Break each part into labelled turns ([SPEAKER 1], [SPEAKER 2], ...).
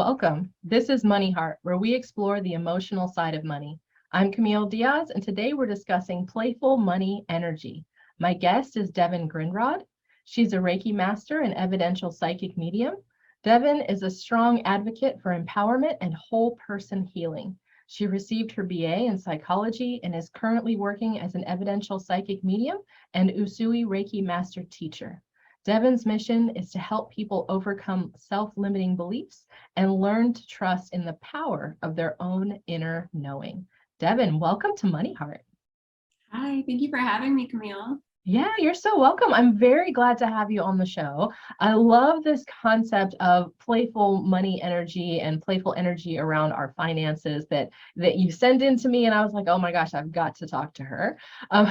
[SPEAKER 1] Welcome. This is MoneyHeart, where we explore the emotional side of money. I'm Camille Diaz, and today we're discussing playful money energy. My guest is Devin Grindrod. She's a Reiki master and evidential psychic medium. Devin is a strong advocate for empowerment and whole person healing. She received her BA in psychology and is currently working as an evidential psychic medium and Usui Reiki master teacher. Devin's mission is to help people overcome self-limiting beliefs and learn to trust in the power of their own inner knowing. Devin, welcome to MoneyHeart.
[SPEAKER 2] Hi, thank you for having me, Camille.
[SPEAKER 1] Yeah, you're so welcome. I'm very glad to have you on the show. I love this concept of playful money energy and playful energy around our finances that you send in to me, and I was like, oh my gosh, I've got to talk to her. Um,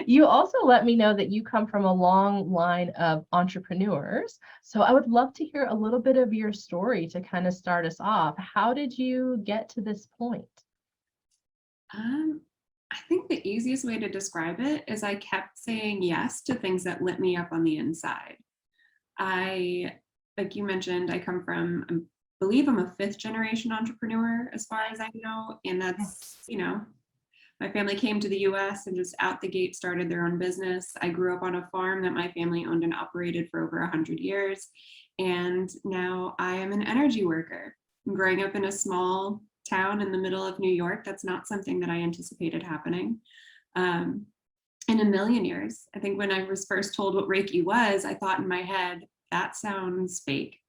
[SPEAKER 1] you also let me know that you come from a long line of entrepreneurs. So I would love to hear a little bit of your story to kind of start us off. How did you get to this point?
[SPEAKER 2] I think the easiest way to describe it is I kept saying yes to things that lit me up on the inside. Like you mentioned, I come from, I believe I'm a fifth generation entrepreneur as far as I know. And that's, my family came to the US and just out the gate started their own business. I grew up on a farm that my family owned and operated for over 100 years. And now I am an energy worker. I'm growing up in a small town in the middle of New York. That's not something that I anticipated happening in a million years. I think when I was first told what Reiki was, I thought in my head, that sounds fake.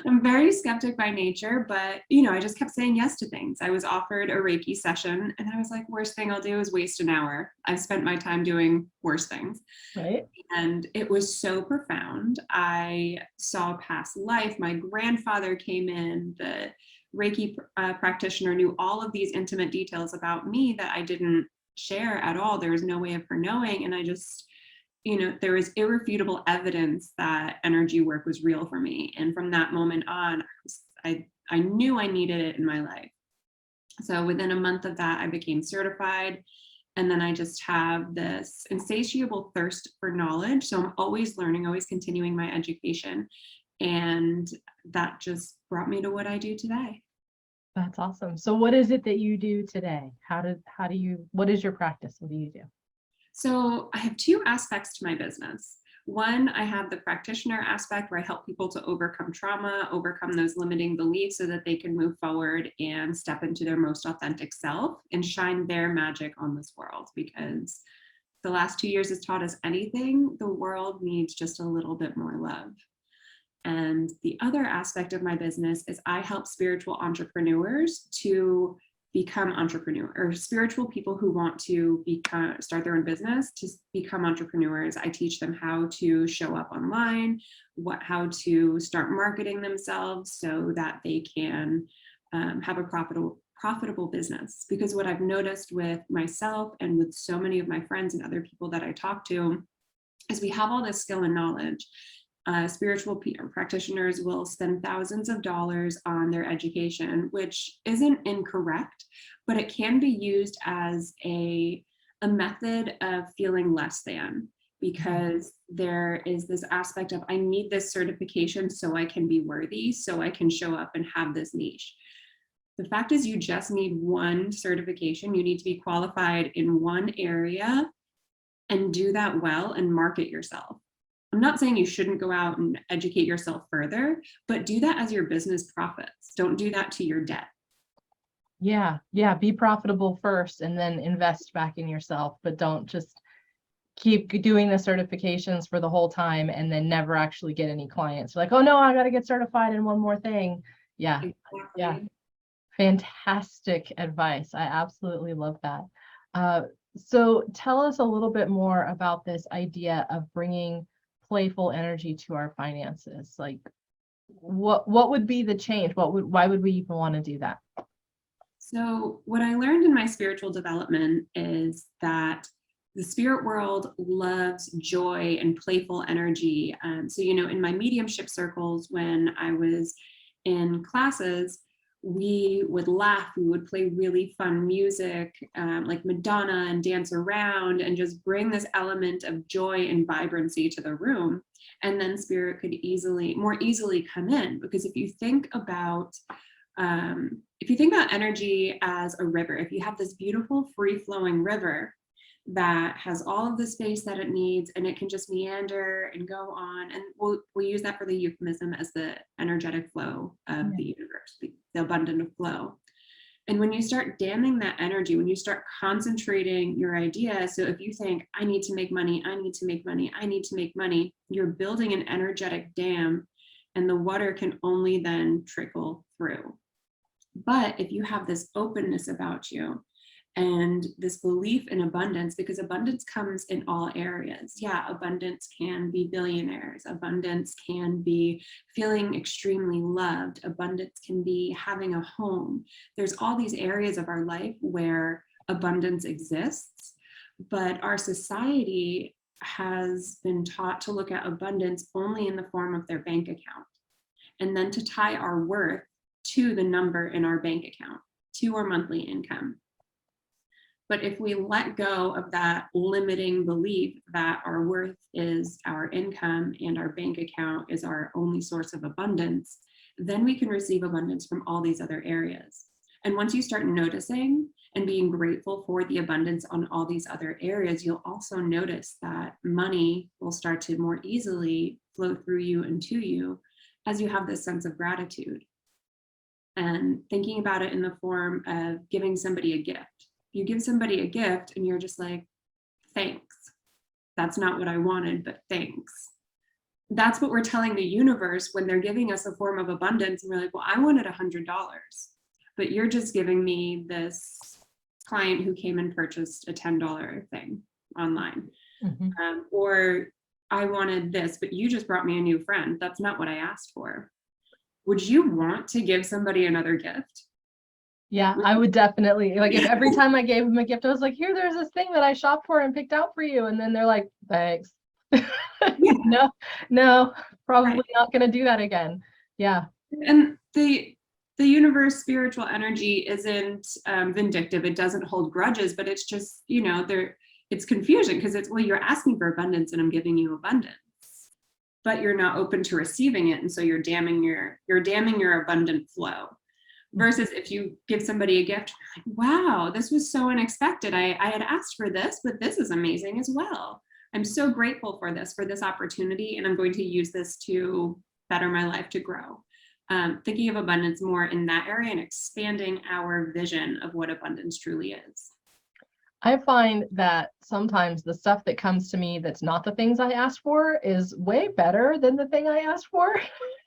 [SPEAKER 2] I'm very skeptic by nature, but I just kept saying yes to things. I was offered a Reiki session and I was like, worst thing I'll do is waste an hour. I've spent my time doing worse things.
[SPEAKER 1] Right.
[SPEAKER 2] And it was so profound. I saw past life. My grandfather came in, the Reiki practitioner knew all of these intimate details about me that I didn't share at all. There was no way of her knowing. And I just, there was irrefutable evidence that energy work was real for me. And from that moment on, I knew I needed it in my life. So within a month of that, I became certified. And then I just have this insatiable thirst for knowledge. So I'm always learning, always continuing my education. And that just brought me to what I do today.
[SPEAKER 1] That's awesome. So what is it that you do today? What is your practice? What do you do?
[SPEAKER 2] So I have two aspects to my business. One, I have the practitioner aspect where I help people to overcome trauma, overcome those limiting beliefs so that they can move forward and step into their most authentic self and shine their magic on this world. Because the last 2 years has taught us anything, the world needs just a little bit more love. And the other aspect of my business is I help spiritual entrepreneurs to become entrepreneurs, or spiritual people who want to start their own business to become entrepreneurs. I teach them how to show up online, how to start marketing themselves so that they can have a profitable business. Because what I've noticed with myself and with so many of my friends and other people that I talk to is we have all this skill and knowledge. Spiritual practitioners will spend thousands of dollars on their education, which isn't incorrect, but it can be used as a method of feeling less than, because there is this aspect of, I need this certification so I can be worthy, so I can show up and have this niche. The fact is, you just need one certification. You need to be qualified in one area and do that well and market yourself. I'm not saying you shouldn't go out and educate yourself further, but do that as your business profits. Don't do that to your debt.
[SPEAKER 1] Yeah. Be profitable first and then invest back in yourself, but don't just keep doing the certifications for the whole time and then never actually get any clients. Like, oh no, I got to get certified in one more thing. Yeah.
[SPEAKER 2] Exactly.
[SPEAKER 1] Yeah. Fantastic advice. I absolutely love that. So tell us a little bit more about this idea of bringing playful energy to our finances. Like, what would be the change? Why would we even want to do that?
[SPEAKER 2] So what I learned in my spiritual development is that the spirit world loves joy and playful energy. So in my mediumship circles, when I was in classes, we would laugh, we would play really fun music, like Madonna, and dance around and just bring this element of joy and vibrancy to the room. And then spirit could more easily come in. Because if you think about energy as a river, if you have this beautiful free flowing river that has all of the space that it needs, and it can just meander and go on, and we'll use that for the euphemism as the energetic flow of the universe, the abundant flow. And when you start damming that energy, when you start concentrating your idea, so if you think, I need to make money, I need to make money, I need to make money, you're building an energetic dam, and the water can only then trickle through. But if you have this openness about you and this belief in abundance, because abundance comes in all areas. Yeah, abundance can be billionaires. Abundance can be feeling extremely loved. Abundance can be having a home. There's all these areas of our life where abundance exists, but our society has been taught to look at abundance only in the form of their bank account, and then to tie our worth to the number in our bank account, to our monthly income. But if we let go of that limiting belief that our worth is our income and our bank account is our only source of abundance, then we can receive abundance from all these other areas. And once you start noticing and being grateful for the abundance on all these other areas, you'll also notice that money will start to more easily flow through you and to you as you have this sense of gratitude. And thinking about it in the form of giving somebody a gift. You give somebody a gift and you're just like, thanks. That's not what I wanted, but thanks. That's what we're telling the universe when they're giving us a form of abundance. And we're like, well, I wanted $100, but you're just giving me this client who came and purchased a $10 thing online. Or I wanted this, but you just brought me a new friend. That's not what I asked for. Would you want to give somebody another gift?
[SPEAKER 1] Yeah, I would definitely, like, if every time I gave them a gift, I was like, here, there's this thing that I shopped for and picked out for you. And then they're like, thanks. No, probably not going to do that again. Yeah.
[SPEAKER 2] And the universe spiritual energy isn't vindictive. It doesn't hold grudges, but it's just, it's confusion because it's, well, you're asking for abundance and I'm giving you abundance, but you're not open to receiving it. And so you're damming your abundant flow. Versus if you give somebody a gift, like, wow, this was so unexpected. I had asked for this, but this is amazing as well. I'm so grateful for this opportunity, and I'm going to use this to better my life, to grow. Thinking of abundance more in that area and expanding our vision of what abundance truly is.
[SPEAKER 1] I find that sometimes the stuff that comes to me that's not the things I asked for is way better than the thing I asked for.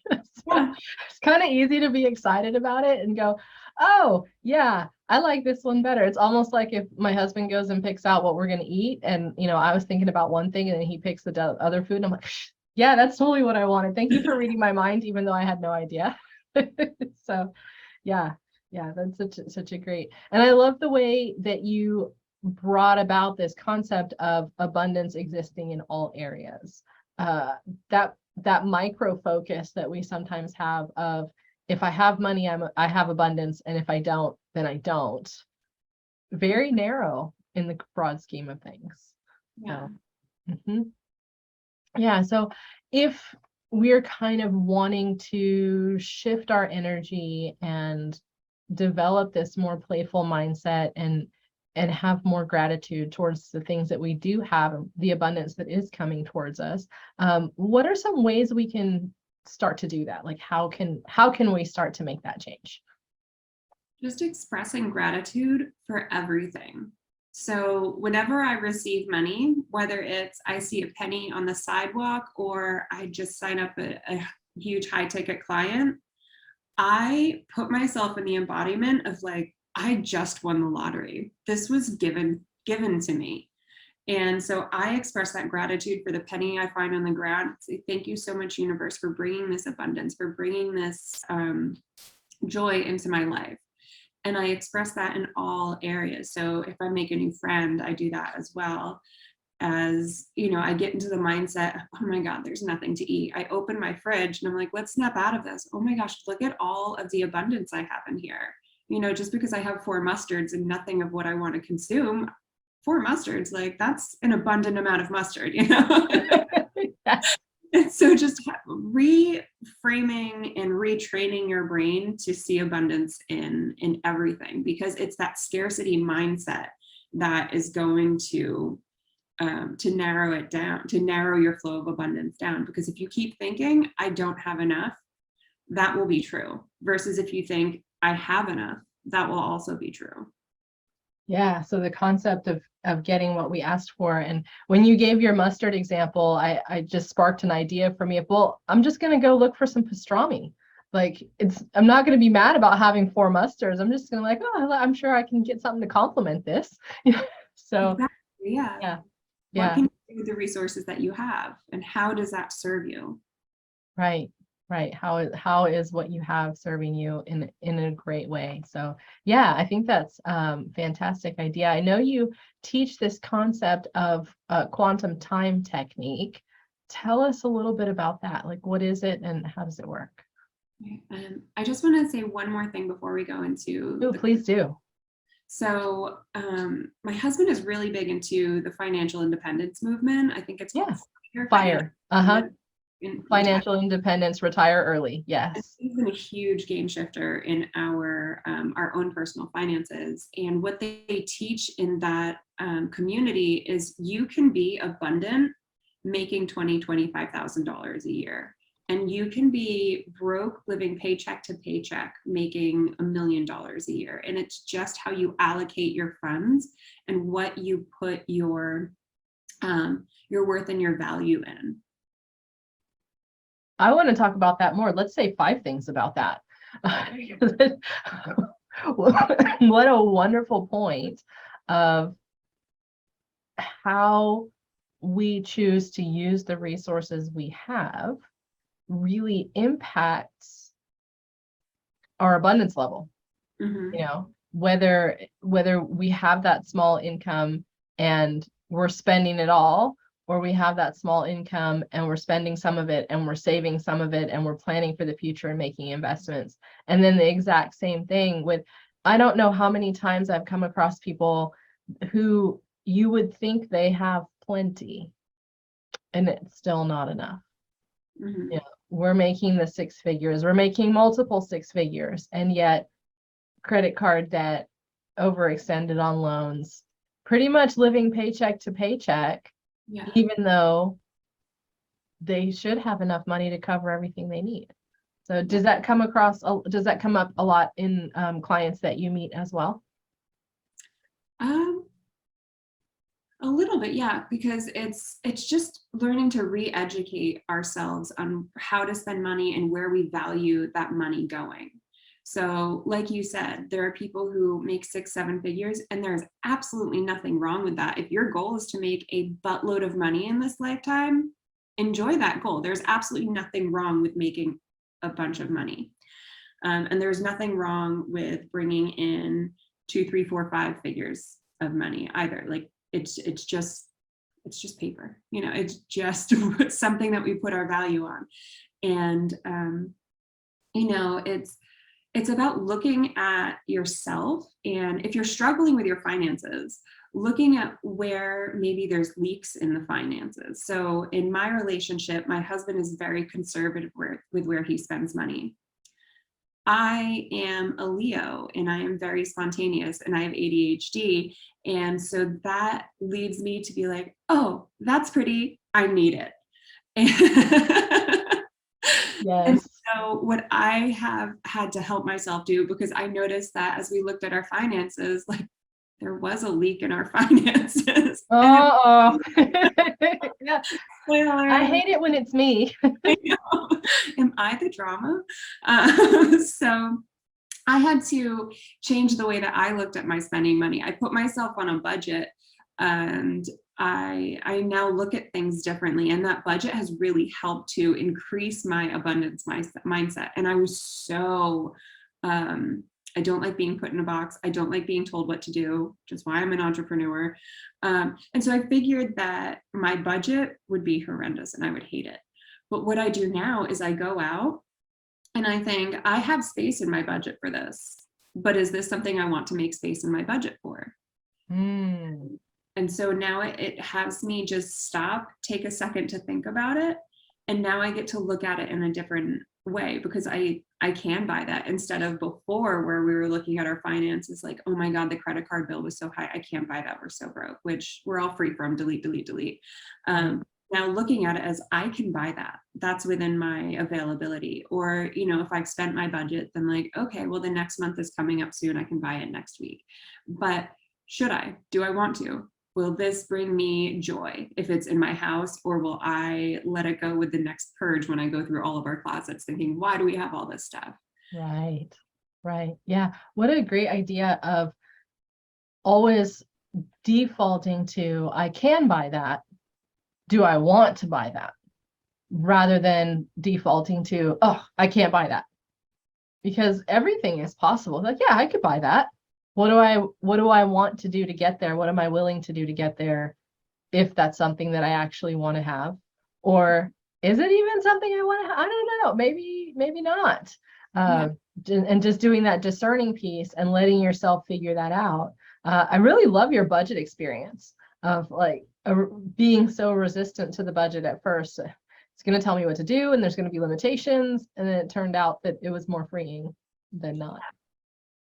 [SPEAKER 1] It's kind of easy to be excited about it and go, oh, yeah, I like this one better. It's almost like if my husband goes and picks out what we're going to eat. And, I was thinking about one thing and then he picks the other food. And I'm like, yeah, that's totally what I wanted. Thank you for reading my mind, even though I had no idea. So, yeah, that's such a great. And I love the way that you brought about this concept of abundance existing in all areas. That micro focus that we sometimes have of, if I have money, I have abundance, and if I don't, then I don't. Very narrow in the broad scheme of things.
[SPEAKER 2] Yeah.
[SPEAKER 1] Yeah. So if we're kind of wanting to shift our energy and develop this more playful mindset and have more gratitude towards the things that we do have, the abundance that is coming towards us, what are some ways we can start to do that? Like, how can we start to make that change?
[SPEAKER 2] Just expressing gratitude for everything. So whenever I receive money, whether it's I see a penny on the sidewalk or I just sign up a huge high ticket client, I put myself in the embodiment of like, I just won the lottery. This was given to me. And so I express that gratitude for the penny I find on the ground. Say, thank you so much, universe, for bringing this abundance, for bringing this joy into my life. And I express that in all areas. So if I make a new friend, I do that as well. as, I get into the mindset, oh my God, there's nothing to eat. I open my fridge and I'm like, let's snap out of this. Oh my gosh, look at all of the abundance I have in here. Just because I have 4 mustards and nothing of what I want to consume, 4 mustards, like that's an abundant amount of mustard, And so just reframing and retraining your brain to see abundance in everything, because it's that scarcity mindset that is going to narrow it down, to narrow your flow of abundance down. Because if you keep thinking, I don't have enough, that will be true. Versus if you think, I have enough, that will also be true.
[SPEAKER 1] Yeah. So the concept of getting what we asked for. And when you gave your mustard example, I just sparked an idea for me of, well, I'm just going to go look for some pastrami. Like I'm not going to be mad about having 4 mustards. I'm just going to like, oh, I'm sure I can get something to complement this. So
[SPEAKER 2] exactly, yeah.
[SPEAKER 1] Yeah.
[SPEAKER 2] What can you do with the resources that you have, and how does that serve you?
[SPEAKER 1] Right. How is what you have serving you in a great way? So yeah, I think that's fantastic idea. I know you teach this concept of quantum time technique. Tell us a little bit about that. Like, what is it and how does it work?
[SPEAKER 2] I just want to say one more thing before we go into.
[SPEAKER 1] Oh, please do.
[SPEAKER 2] So my husband is really big into the financial independence movement. I think it's called
[SPEAKER 1] FIRE. Financial independence, retire early. Yes.
[SPEAKER 2] It's been a huge game shifter in our own personal finances. And what they teach in that community is you can be abundant making $20,000, $25,000 a year. And you can be broke living paycheck to paycheck making $1 million a year. And it's just how you allocate your funds and what you put your worth and your value in.
[SPEAKER 1] I want to talk about that more. Let's say 5 things about that. What a wonderful point of how we choose to use the resources we have really impacts our abundance level.
[SPEAKER 2] Mm-hmm.
[SPEAKER 1] Whether we have that small income and we're spending it all, or we have that small income and we're spending some of it and we're saving some of it and we're planning for the future and making investments. And then the exact same thing with, I don't know how many times I've come across people who you would think they have plenty and it's still not enough.
[SPEAKER 2] Mm-hmm.
[SPEAKER 1] We're making the 6 figures, we're making multiple 6 figures, and yet credit card debt, overextended on loans, pretty much living paycheck to paycheck.
[SPEAKER 2] Yeah.
[SPEAKER 1] Even though they should have enough money to cover everything they need. So does that come up a lot in clients that you meet as well?
[SPEAKER 2] A little bit, yeah, because it's just learning to re-educate ourselves on how to spend money and where we value that money going. So like you said, there are people who make 6, 7 figures, and there's absolutely nothing wrong with that. If your goal is to make a buttload of money in this lifetime, enjoy that goal. There's absolutely nothing wrong with making a bunch of money. And there's nothing wrong with bringing in 2, 3, 4, 5 figures of money either. Like it's just paper, it's just something that we put our value on. And, it's about looking at yourself. And if you're struggling with your finances, looking at where maybe there's leaks in the finances. So in my relationship, my husband is very conservative with where he spends money. I am a Leo and I am very spontaneous and I have ADHD. And so that leads me to be like, oh, that's pretty, I need it.
[SPEAKER 1] Yes.
[SPEAKER 2] And so what I have had to help myself do, because I noticed that as we looked at our finances, like there was a leak in our finances.
[SPEAKER 1] Oh, yeah. I hate it when it's me.
[SPEAKER 2] I know. Am I the drama? So I had to change the way that I looked at my spending money. I put myself on a budget, and I now look at things differently. And that budget has really helped to increase my abundance mindset. And I was so I don't like being put in a box. I don't like being told what to do, which is why I'm an entrepreneur. And so I figured that my budget would be horrendous and I would hate it. But what I do now is I go out and I think I have space in my budget for this, but is this something I want to make space in my budget for?
[SPEAKER 1] Mm.
[SPEAKER 2] And so now it has me just stop, take a second to think about it. And now I get to look at it in a different way because I can buy that instead of before where we were looking at our finances like, oh my God, the credit card bill was so high. I can't buy that. We're so broke, which we're all free from. Delete, delete, delete. Now looking at it as I can buy that, that's within my availability. Or, you know, if I've spent my budget, then like, okay, well, the next month is coming up soon. I can buy it next week. But should I? Do I want to? Will this bring me joy if it's in my house, or will I let it go with the next purge when I go through all of our closets thinking, why do we have all this stuff?
[SPEAKER 1] Right. Right. Yeah. What a great idea of always defaulting to, I can buy that. Do I want to buy that? Rather than defaulting to, oh, I can't buy that. Because everything is possible. Like, yeah, I could buy that. What do I want to do to get there? What am I willing to do to get there? If that's something that I actually want to have, or is it even something I want to have? I don't know. Maybe not. And just doing that discerning piece and letting yourself figure that out. I really love your budget experience of like being so resistant to the budget at first. It's going to tell me what to do, and there's going to be limitations. And then it turned out that it was more freeing than not.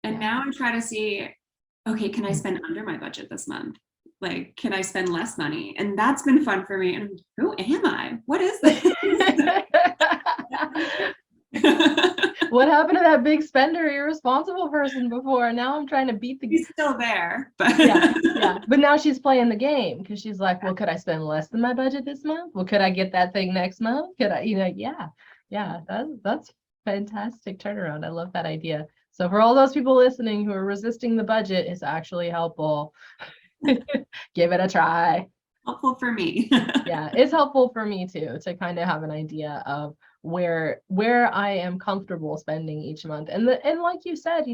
[SPEAKER 2] And now I try to see, okay, can I spend under my budget this month? Like, can I spend less money? And that's been fun for me. And who am I? What is this?
[SPEAKER 1] What happened to that big spender, irresponsible person before? Now I'm trying to beat the.
[SPEAKER 2] She's still there, but
[SPEAKER 1] yeah. But now she's playing the game because she's like, well, could I spend less than my budget this month? Well, could I get that thing next month? Could I, yeah. That's fantastic turnaround. I love that idea. So for all those people listening who are resisting the budget, it's actually helpful. Give it a try.
[SPEAKER 2] Helpful for me.
[SPEAKER 1] Yeah, it's helpful for me too, to kind of have an idea of where I am comfortable spending each month. And like you said,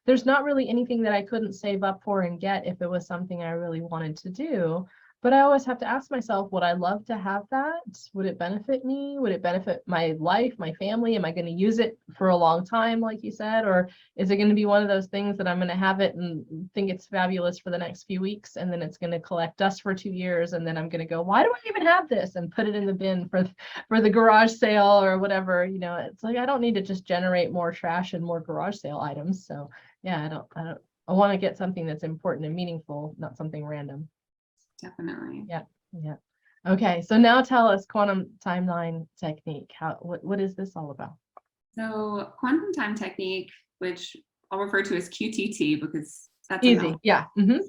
[SPEAKER 1] there's not really anything that I couldn't save up for and get if it was something I really wanted to do. But I always have to ask myself, would I love to have that? Would it benefit me? Would it benefit my life, my family? Am I going to use it for a long time, like you said? Or is it going to be one of those things that I'm going to have it and think it's fabulous for the next few weeks, and then it's going to collect dust for 2 years, and then I'm going to go, why do I even have this? And put it in the bin for the garage sale or whatever. It's like, I don't need to just generate more trash and more garage sale items. So yeah, I want to get something that's important and meaningful, not something random.
[SPEAKER 2] Definitely.
[SPEAKER 1] Yeah. Okay, so now tell us quantum timeline technique. What is this all about?
[SPEAKER 2] So quantum time technique, which I'll refer to as QTT because that's
[SPEAKER 1] easy. Yeah. Mm-hmm.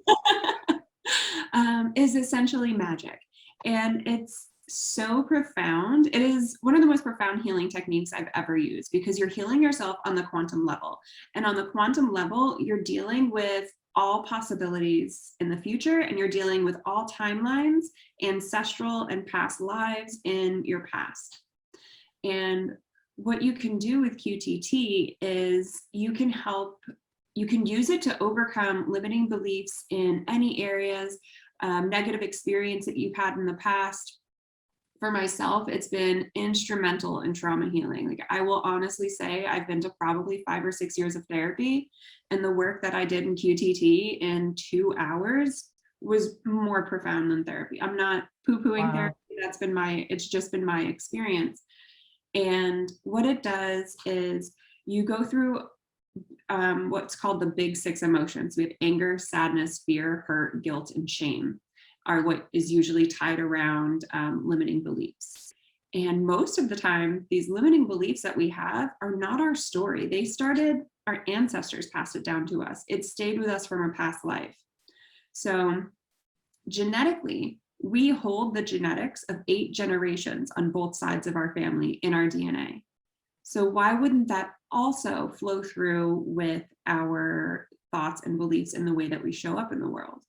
[SPEAKER 2] Is essentially magic. And it's so profound. It is one of the most profound healing techniques I've ever used because you're healing yourself on the quantum level. And on the quantum level, you're dealing with all possibilities in the future, and you're dealing with all timelines, ancestral and past lives in your past. And what you can do with QTT is you can use it to overcome limiting beliefs in any areas, negative experience that you've had in the past. For myself, it's been instrumental in trauma healing. Like, I will honestly say I've been to probably 5 or 6 years of therapy, and the work that I did in QTT in 2 hours was more profound than therapy. I'm not poo-pooing therapy. It's just been my experience. And what it does is you go through what's called the big 6 emotions. We have anger, sadness, fear, hurt, guilt, and shame are what is usually tied around limiting beliefs. And most of the time, these limiting beliefs that we have are not our story. They started, our ancestors passed it down to us. It stayed with us from a past life. So genetically, we hold the genetics of 8 generations on both sides of our family in our DNA. So why wouldn't that also flow through with our thoughts and beliefs in the way that we show up in the world?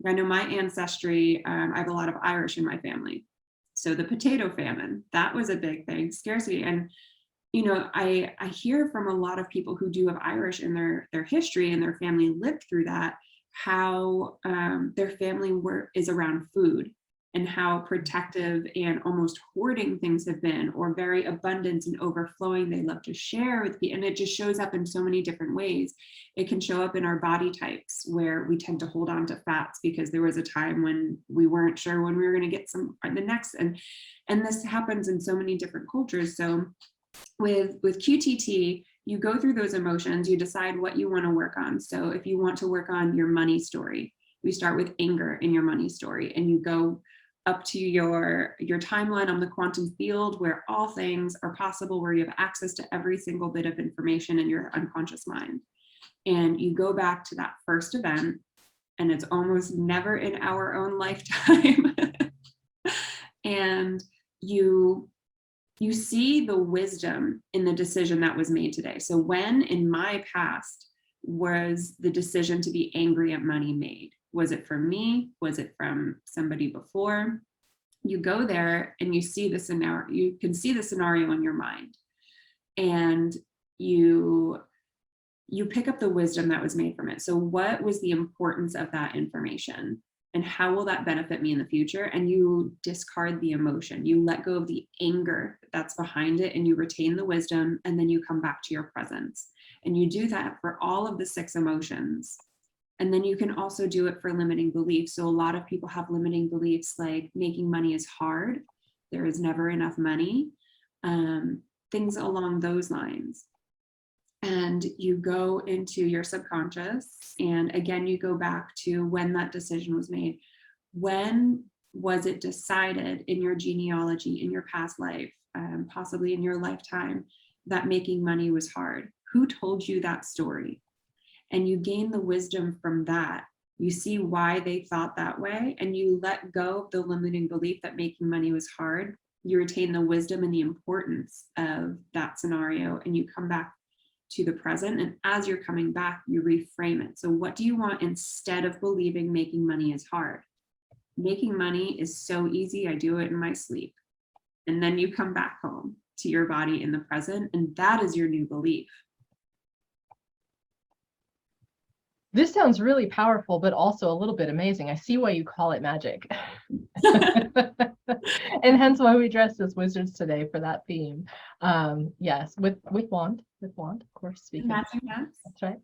[SPEAKER 2] I know my ancestry, I have a lot of Irish in my family. So the potato famine, that was a big thing, scarcity. And I hear from a lot of people who do have Irish in their history and their family lived through that, how their family is around food and how protective and almost hoarding things have been, or very abundant and overflowing. They love to share with people, and it just shows up in so many different ways. It can show up in our body types, where we tend to hold on to fats because there was a time when we weren't sure when we were going to get the next, and this happens in so many different cultures. So with QTT, you go through those emotions, you decide what you want to work on. So if you want to work on your money story, we start with anger in your money story, and you go up to your timeline on the quantum field, where all things are possible, where you have access to every single bit of information in your unconscious mind. And you go back to that first event, and it's almost never in our own lifetime. And you see the wisdom in the decision that was made today. So when in my past was the decision to be angry at money made? Was it from me? Was it from somebody before? You go there and you see the scenario. You can see the scenario in your mind, and you pick up the wisdom that was made from it. So what was the importance of that information? And how will that benefit me in the future? And you discard the emotion. You let go of the anger that's behind it, and you retain the wisdom, and then you come back to your presence. And you do that for all of the 6 emotions. And then you can also do it for limiting beliefs. So a lot of people have limiting beliefs like making money is hard, there is never enough money, things along those lines. And you go into your subconscious, and again, you go back to when that decision was made. When was it decided in your genealogy, in your past life, possibly in your lifetime, that making money was hard? Who told you that story? And you gain the wisdom from that. You see why they thought that way, and you let go of the limiting belief that making money was hard. You retain the wisdom and the importance of that scenario, and you come back to the present. And as you're coming back, you reframe it. So what do you want instead of believing making money is hard? Making money is so easy, I do it in my sleep. And then you come back home to your body in the present, and that is your new belief.
[SPEAKER 1] This sounds really powerful, but also a little bit amazing. I see why you call it magic. And hence why we dressed as wizards today for that theme. Yes, with wand, of course. Speaking.
[SPEAKER 2] Matching hats.
[SPEAKER 1] That's right.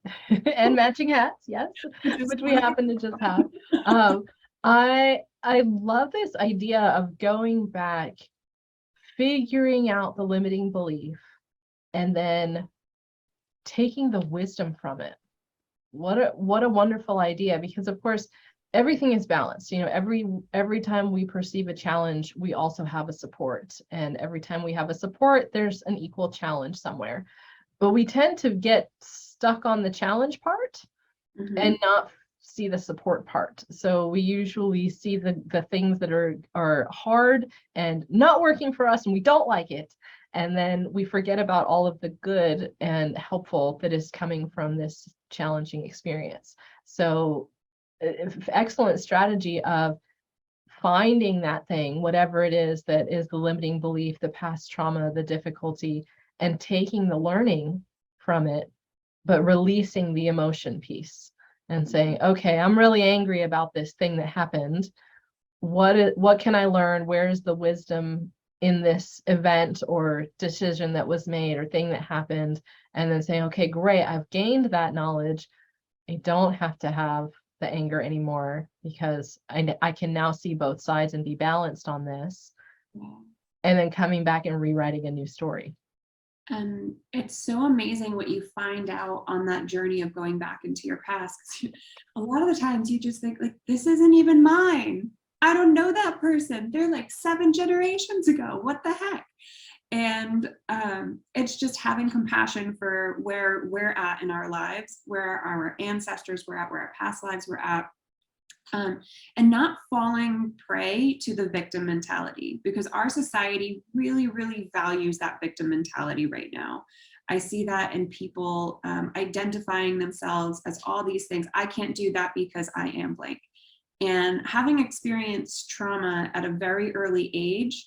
[SPEAKER 1] And matching hats, yes, which we happen to just have. I love this idea of going back, figuring out the limiting belief, and then taking the wisdom from it. What a wonderful idea, because of course everything is balanced. Every time we perceive a challenge, we also have a support, and every time we have a support, there's an equal challenge somewhere. But we tend to get stuck on the challenge part and not see the support part. So we usually see the things that are hard and not working for us, and we don't like it. And then we forget about all of the good and helpful that is coming from this challenging experience. So excellent strategy of finding that thing, whatever it is that is the limiting belief, the past trauma, the difficulty, and taking the learning from it, but releasing the emotion piece and saying, okay, I'm really angry about this thing that happened. What can I learn? Where's the wisdom in this event or decision that was made or thing that happened? And then saying, okay, great, I've gained that knowledge. I don't have to have the anger anymore, because I can now see both sides and be balanced on this. And then coming back and rewriting a new story.
[SPEAKER 2] And it's so amazing what you find out on that journey of going back into your past. A lot of the times you just think, like, this isn't even mine. I don't know that person. They're like 7 generations ago. What the heck? And it's just having compassion for where we're at in our lives, where our ancestors were at, where our past lives were at. And not falling prey to the victim mentality, because our society really, really values that victim mentality right now. I see that in people identifying themselves as all these things. I can't do that because I am blank. And having experienced trauma at a very early age,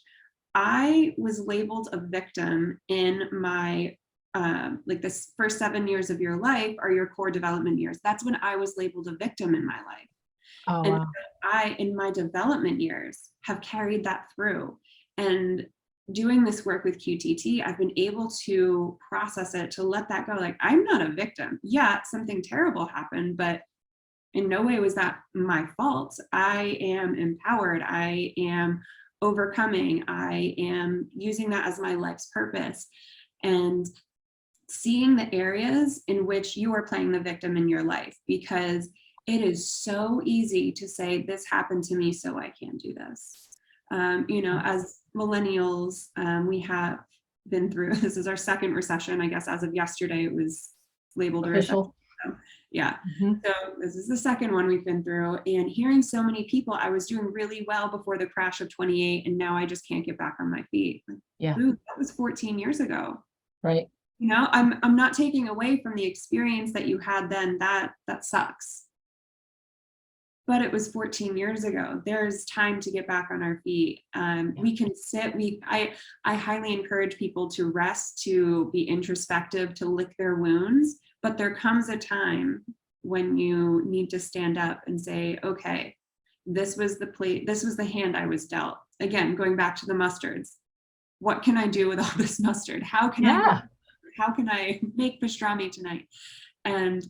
[SPEAKER 2] I was labeled a victim in my like this first 7 years of your life are your core development years. That's when I was labeled a victim in my life.
[SPEAKER 1] Oh,
[SPEAKER 2] And
[SPEAKER 1] wow.
[SPEAKER 2] I, in my development years, have carried that through. And doing this work with QTT, I've been able to process it, to let that go. Like, I'm not a victim. Yeah, something terrible happened, but in no way was that my fault. I am empowered. I am overcoming. I am using that as my life's purpose. And seeing the areas in which you are playing the victim in your life, because it is so easy to say, this happened to me, so I can't do this. As millennials, we have been through, this is our second recession, I guess, as of yesterday, it was labeled a recession.
[SPEAKER 1] Official.
[SPEAKER 2] So, yeah.
[SPEAKER 1] Mhm.
[SPEAKER 2] So this is the second one we've been through, and hearing so many people, I was doing really well before the crash of 28, and now I just can't get back on my feet.
[SPEAKER 1] Yeah.
[SPEAKER 2] Ooh, that was 14 years ago.
[SPEAKER 1] Right.
[SPEAKER 2] I'm not taking away from the experience that you had then. That sucks. But it was 14 years ago. There's time to get back on our feet. We can sit. I highly encourage people to rest, to be introspective, to lick their wounds. But there comes a time when you need to stand up and say, okay, this was the plate. This was the hand I was dealt. Again, going back to the mustards. What can I do with all this mustard? How can I make pastrami tonight? And,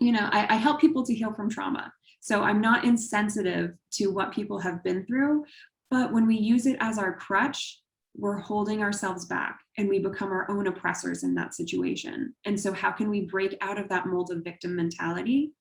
[SPEAKER 2] I help people to heal from trauma. So I'm not insensitive to what people have been through, but when we use it as our crutch, we're holding ourselves back and we become our own oppressors in that situation. And so how can we break out of that mold of victim mentality?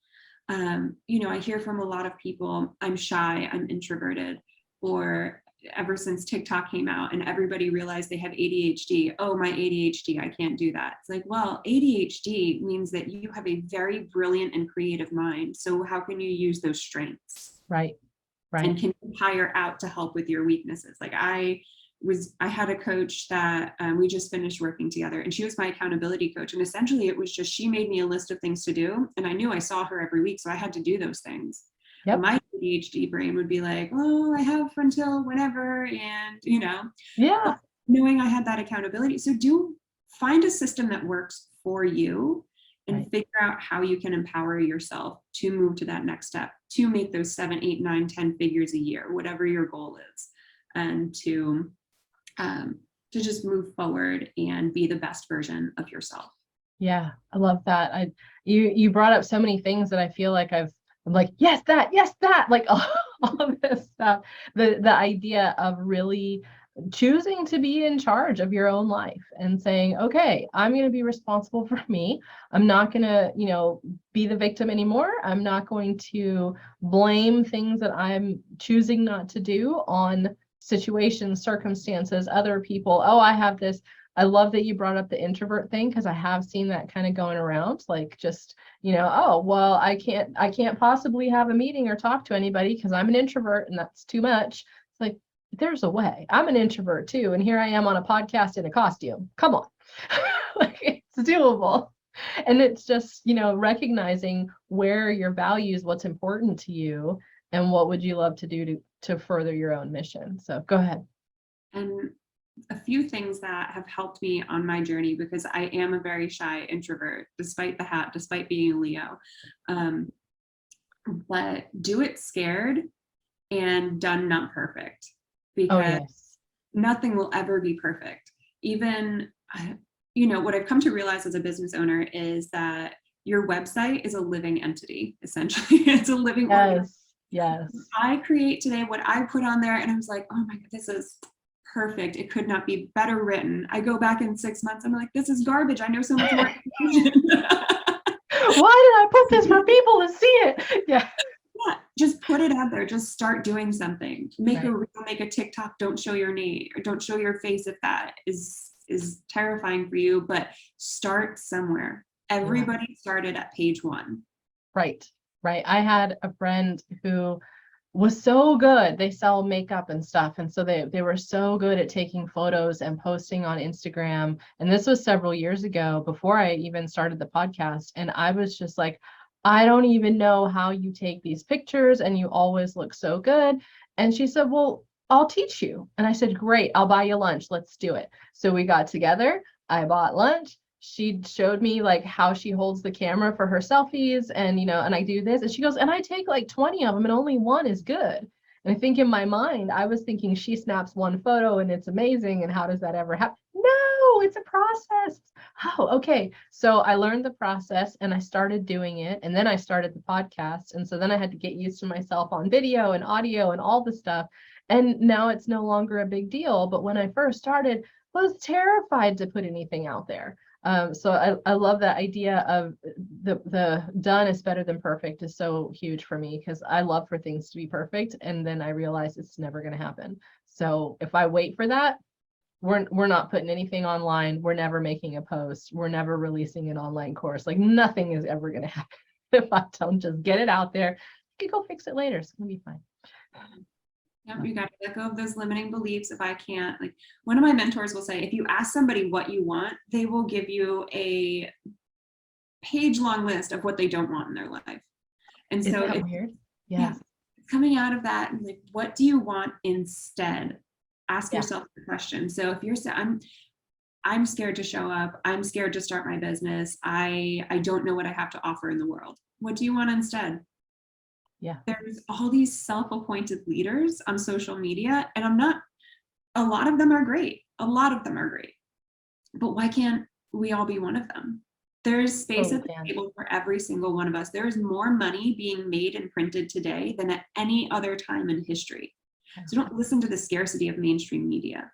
[SPEAKER 2] I hear from a lot of people, I'm shy, I'm introverted, or ever since TikTok came out and everybody realized they have ADHD. Oh, my ADHD, I can't do that. It's like, well, ADHD means that you have a very brilliant and creative mind. So how can you use those strengths?
[SPEAKER 1] Right.
[SPEAKER 2] And can you hire out to help with your weaknesses? Like I had a coach that we just finished working together, and she was my accountability coach. And essentially it was just, she made me a list of things to do. And I knew I saw her every week, so I had to do those things. Yep. My ADHD brain would be like, oh, I have until whenever. And,
[SPEAKER 1] yeah,
[SPEAKER 2] knowing I had that accountability. So find a system that works for you and figure out how you can empower yourself to move to that next step, to make those 7, 8, 9, 10 figures a year, whatever your goal is, and to just move forward and be the best version of yourself.
[SPEAKER 1] Yeah, I love that. You brought up so many things that I feel like I'm like, yes, that, like all of this stuff. The idea of really choosing to be in charge of your own life and saying, okay, I'm going to be responsible for me. I'm not going to, be the victim anymore. I'm not going to blame things that I'm choosing not to do on situations, circumstances, other people. Oh, I have this. I love that you brought up the introvert thing, because I have seen that kind of going around, like just, oh, well, I can't possibly have a meeting or talk to anybody because I'm an introvert and that's too much. It's like, there's a way. I'm an introvert too. And here I am on a podcast in a costume. Come on. Like, it's doable. And it's just, recognizing where your values, what's important to you, and what would you love to do to further your own mission. So go ahead.
[SPEAKER 2] And a few things that have helped me on my journey, because I am a very shy introvert, despite the hat, despite being a Leo. But do it scared and done not perfect, because nothing will ever be perfect. Even, what I've come to realize as a business owner is that your website is a living entity, essentially. It's a living organism.
[SPEAKER 1] Yes.
[SPEAKER 2] I create today what I put on there, and I was like, oh my God, this is perfect. It could not be better written. I go back in 6 months, I'm like, this is garbage. I know so much more.
[SPEAKER 1] Why did I put this for people to see it? Yeah.
[SPEAKER 2] Just put it out there. Just start doing something. Make a reel, make a TikTok. Don't show your name, or don't show your face if that is terrifying for you, but start somewhere. Everybody started at page 1.
[SPEAKER 1] Right. I had a friend who was so good. They sell makeup and stuff. And so they were so good at taking photos and posting on Instagram. And this was several years ago, before I even started the podcast. And I was just like, I don't even know how you take these pictures and you always look so good. And she said, well, I'll teach you. And I said, great, I'll buy you lunch. Let's do it. So we got together. I bought lunch. She showed me like how she holds the camera for her selfies and, and I do this. And she goes, and I take like 20 of them and only one is good. And I think in my mind, I was thinking she snaps one photo and it's amazing. And how does that ever happen? No, it's a process. Oh, okay. So I learned the process and I started doing it. And then I started the podcast. And so then I had to get used to myself on video and audio and all the stuff. And now it's no longer a big deal. But when I first started, I was terrified to put anything out there. So I love that idea of the done is better than perfect is so huge for me because I love for things to be perfect. And then I realize it's never going to happen. So if I wait for that, we're not putting anything online. We're never making a post. We're never releasing an online course. Like nothing is ever going to happen if I don't just get it out there. You can go fix it later. It's going to be fine.
[SPEAKER 2] Yep, you got to let go of those limiting beliefs. If I can't, like one of my mentors will say, if you ask somebody what you want, they will give you a page-long list of what they don't want in their life. And
[SPEAKER 1] Isn't
[SPEAKER 2] so
[SPEAKER 1] that
[SPEAKER 2] it's,
[SPEAKER 1] weird?
[SPEAKER 2] yeah, coming out of that, like, what do you want instead? Ask
[SPEAKER 1] Yeah.
[SPEAKER 2] yourself the question. So if you're saying, I'm scared to show up, I'm scared to start my business, I don't know what I have to offer in the world. What do you want instead?
[SPEAKER 1] Yeah.
[SPEAKER 2] There's all these self-appointed leaders on social media, and a lot of them are great. A lot of them are great. But why can't we all be one of them? There's space at the table for every single one of us. There is more money being made and printed today than at any other time in history. So don't listen to the scarcity of mainstream media.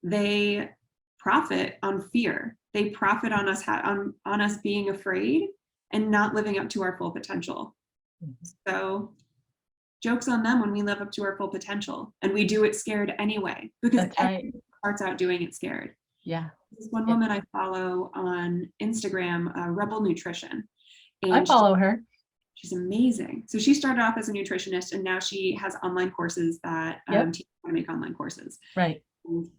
[SPEAKER 2] They profit on fear. They profit on us on us being afraid and not living up to our full potential. So joke's on them when we live up to our full potential and we do it scared anyway, because everyone starts out doing it scared.
[SPEAKER 1] Yeah.
[SPEAKER 2] This one woman I follow on Instagram, Rebel Nutrition. And
[SPEAKER 1] I follow her.
[SPEAKER 2] She's amazing. So she started off as a nutritionist and now she has online courses that teach how to make online courses.
[SPEAKER 1] Right.
[SPEAKER 2] And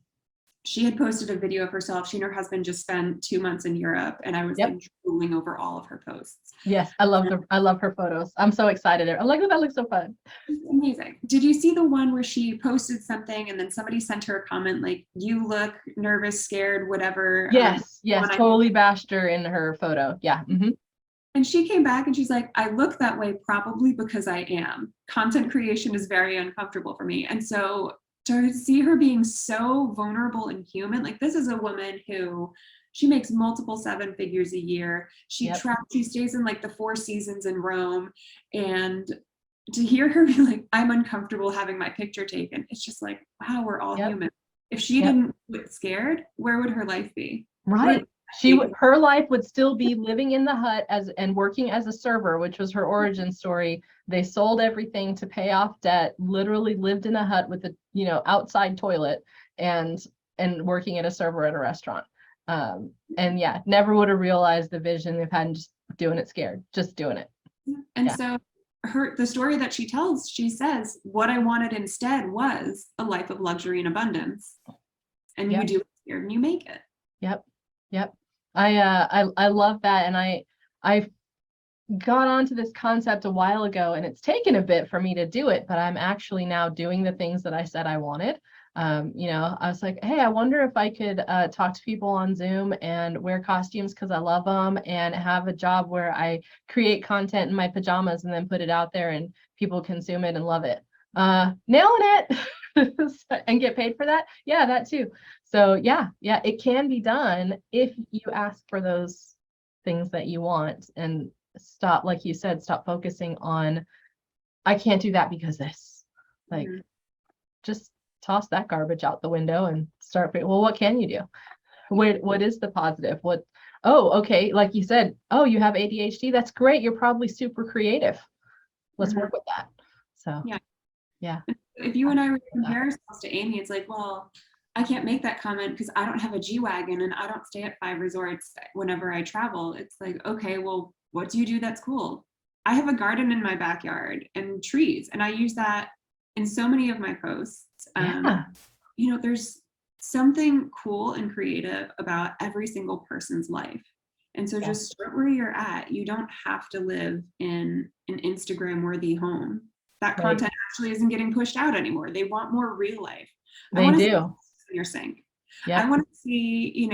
[SPEAKER 2] she had posted a video of herself. She and her husband just spent 2 months in Europe, and I was like drooling over all of her posts.
[SPEAKER 1] Yes, I love her photos. I'm so excited. I'm like, oh, that looks so fun.
[SPEAKER 2] It's amazing. Did you see the one where she posted something and then somebody sent her a comment like, "You look nervous, scared, whatever"?
[SPEAKER 1] Yes, totally bashed her in her photo. Yeah. Mm-hmm.
[SPEAKER 2] And she came back and she's like, "I look that way probably because I am. Content creation is very uncomfortable for me." And so to see her being so vulnerable and human, like this is a woman who she makes multiple 7 figures a year. She travels, she stays in like the 4 seasons in Rome. And to hear her be like, "I'm uncomfortable having my picture taken," it's just like, wow, we're all human. If she didn't get scared, where would her life be?
[SPEAKER 1] Right. Her life would still be living in the hut and working as a server, which was her origin story. They sold everything to pay off debt, literally lived in a hut with a, outside toilet and working at a server at a restaurant. And never would have realized the vision they've had, just doing it scared, just doing it.
[SPEAKER 2] And so the story that she tells, she says, what I wanted instead was a life of luxury and abundance. And you do it scared and you make it.
[SPEAKER 1] Yep. I love that. And I got onto this concept a while ago and it's taken a bit for me to do it, but I'm actually now doing the things that I said I wanted. I was like, hey, I wonder if I could talk to people on Zoom and wear costumes because I love them and have a job where I create content in my pajamas and then put it out there and people consume it and love it. Nailing it and get paid for that. Yeah, that too. So it can be done if you ask for those things that you want and stop, like you said, stop focusing on, I can't do that because this, like, just toss that garbage out the window and start, well, what can you do? What is the positive? Okay, like you said, you have ADHD. That's great. You're probably super creative. Let's work with that. So yeah.
[SPEAKER 2] If you and I were to compare ourselves to Amy, it's like, well, I can't make that comment because I don't have a G-Wagon and I don't stay at 5 resorts whenever I travel. It's like, okay, well, what do you do that's cool? I have a garden in my backyard and trees, and I use that in so many of my posts. There's something cool and creative about every single person's life. And so just start where you're at. You don't have to live in an Instagram-worthy home. That content actually isn't getting pushed out anymore. They want more real life. I
[SPEAKER 1] They
[SPEAKER 2] want to see
[SPEAKER 1] do.
[SPEAKER 2] in your sink. I
[SPEAKER 1] Yeah.
[SPEAKER 2] want to see,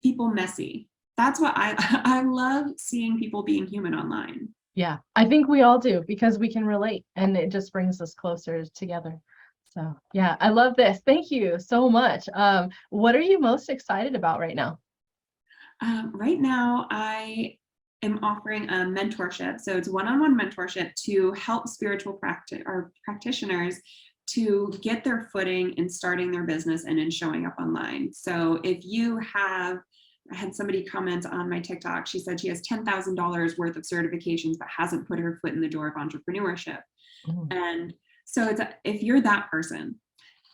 [SPEAKER 2] people messy. That's what I love seeing people being human online.
[SPEAKER 1] Yeah. I think we all do because we can relate and it just brings us closer together. So yeah, I love this. Thank you so much. What are you most excited about right now?
[SPEAKER 2] Right now, I am offering a mentorship. So it's one-on-one mentorship to help spiritual practitioners to get their footing in starting their business and in showing up online. So if you have, I had somebody comment on my TikTok, she said she has $10,000 worth of certifications, but hasn't put her foot in the door of entrepreneurship.
[SPEAKER 1] Mm.
[SPEAKER 2] And so if you're that person,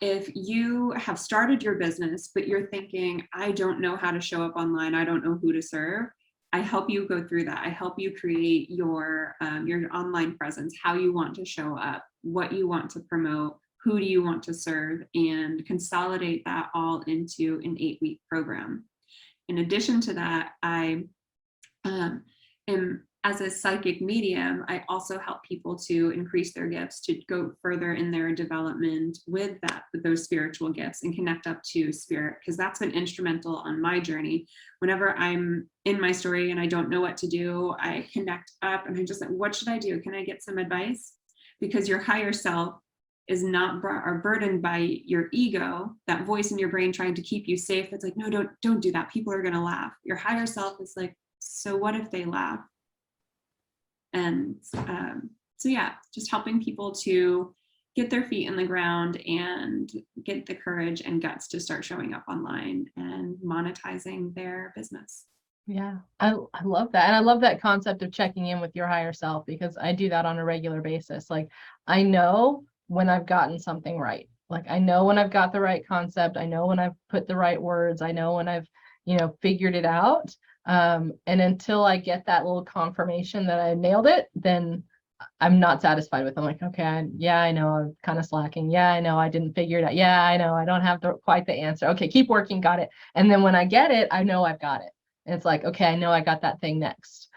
[SPEAKER 2] if you have started your business, but you're thinking, I don't know how to show up online, I don't know who to serve, I help you go through that. I help you create your online presence, how you want to show up, what you want to promote, who do you want to serve, and consolidate that all into an 8-week program. In addition to that, I am, as a psychic medium, I also help people to increase their gifts, to go further in their development with those spiritual gifts and connect up to spirit, because that's been instrumental on my journey. Whenever I'm in my story and I don't know what to do, I connect up and I'm just like, what should I do? Can I get some advice? Because your higher self is not burdened by your ego, that voice in your brain trying to keep you safe. It's like, no, don't do that. People are going to laugh. Your higher self is like, so what if they laugh? And so yeah, just helping people to get their feet in the ground and get the courage and guts to start showing up online and monetizing their business.
[SPEAKER 1] Yeah, I love that. And I love that concept of checking in with your higher self because I do that on a regular basis. Like I know when I've gotten something right. Like I know when I've got the right concept. I know when I've put the right words. I know when I've, figured it out. And until I get that little confirmation that I nailed it, then I'm not satisfied with. I'm like, okay, I know I'm kind of slacking. Yeah, I know I didn't figure it out. Yeah, I know I don't have quite the answer. Okay, keep working, got it. And then when I get it, I know I've got it. And it's like, okay, I know I got that thing next.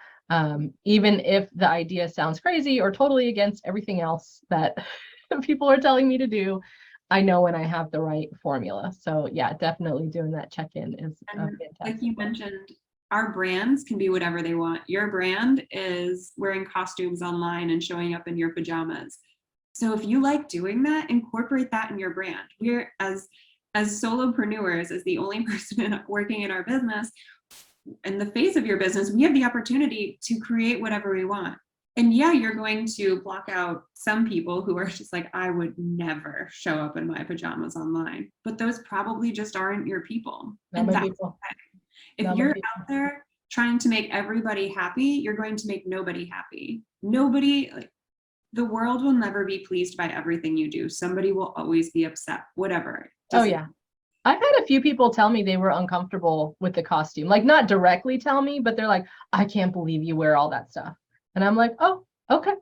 [SPEAKER 1] Even if the idea sounds crazy or totally against everything else that people are telling me to do, I know when I have the right formula. So yeah, definitely doing that check-in is
[SPEAKER 2] And like
[SPEAKER 1] fantastic.
[SPEAKER 2] you mentioned, our brands can be whatever they want. Your brand is wearing costumes online and showing up in your pajamas. So if you like doing that, incorporate that in your brand. We're as solopreneurs, as the only person working in our business, in the face of your business, we have the opportunity to create whatever we want. And yeah, you're going to block out some people who are just like, I would never show up in my pajamas online. But those probably just aren't your people.
[SPEAKER 1] Not
[SPEAKER 2] And
[SPEAKER 1] my
[SPEAKER 2] that's
[SPEAKER 1] people.
[SPEAKER 2] okay. If
[SPEAKER 1] Not my
[SPEAKER 2] you're
[SPEAKER 1] people.
[SPEAKER 2] out there trying to make everybody happy, you're going to make nobody happy. Nobody, like, the world will never be pleased by everything you do. Somebody will always be upset, whatever.
[SPEAKER 1] Oh
[SPEAKER 2] Just
[SPEAKER 1] yeah. I've had a few people tell me they were uncomfortable with the costume. Like not directly tell me, but they're like, I can't believe you wear all that stuff. And I'm like, oh, okay.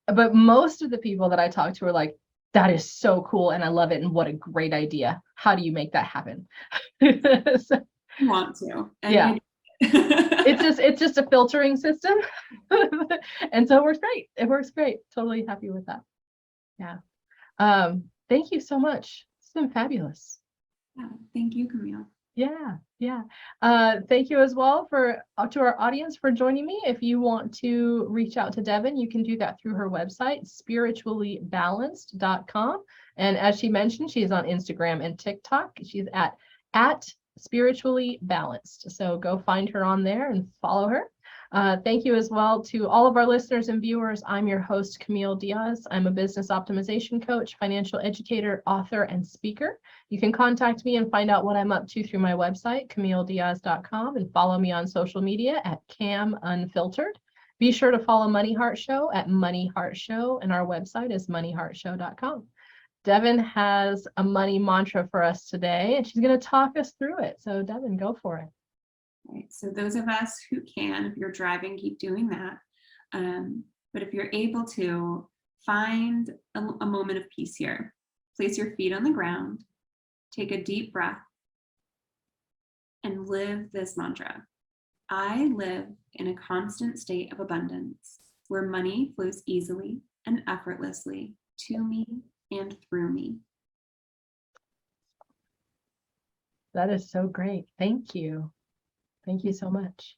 [SPEAKER 1] But most of the people that I talk to are like, that is so cool and I love it. And what a great idea. How do you make that happen? So,
[SPEAKER 2] want to. And
[SPEAKER 1] yeah. It's just a filtering system. And so it works great. It works great. Totally happy with that. Yeah. Thank you so much. It's been fabulous.
[SPEAKER 2] Yeah, thank you, Camille.
[SPEAKER 1] Yeah, yeah. Thank you as well to our audience for joining me. If you want to reach out to Devin, you can do that through her website, spirituallybalanced.com. And as she mentioned, she is on Instagram and TikTok. She's at spiritually balanced. So go find her on there and follow her. Thank you as well to all of our listeners and viewers. I'm your host, Camille Diaz. I'm a business optimization coach, financial educator, author, and speaker. You can contact me and find out what I'm up to through my website, CamilleDiaz.com, and follow me on social media at Cam Unfiltered. Be sure to follow MoneyHeart Show at MoneyHeart Show, and our website is MoneyHeartShow.com. Devin has a money mantra for us today, and she's going to talk us through it. So Devin, go for it.
[SPEAKER 2] Right. So those of us who can, if you're driving, keep doing that. But if you're able to, find a moment of peace here. Place your feet on the ground, take a deep breath, and live this mantra. I live in a constant state of abundance where money flows easily and effortlessly to me, and through me.
[SPEAKER 1] That is so great. Thank you. Thank you so much.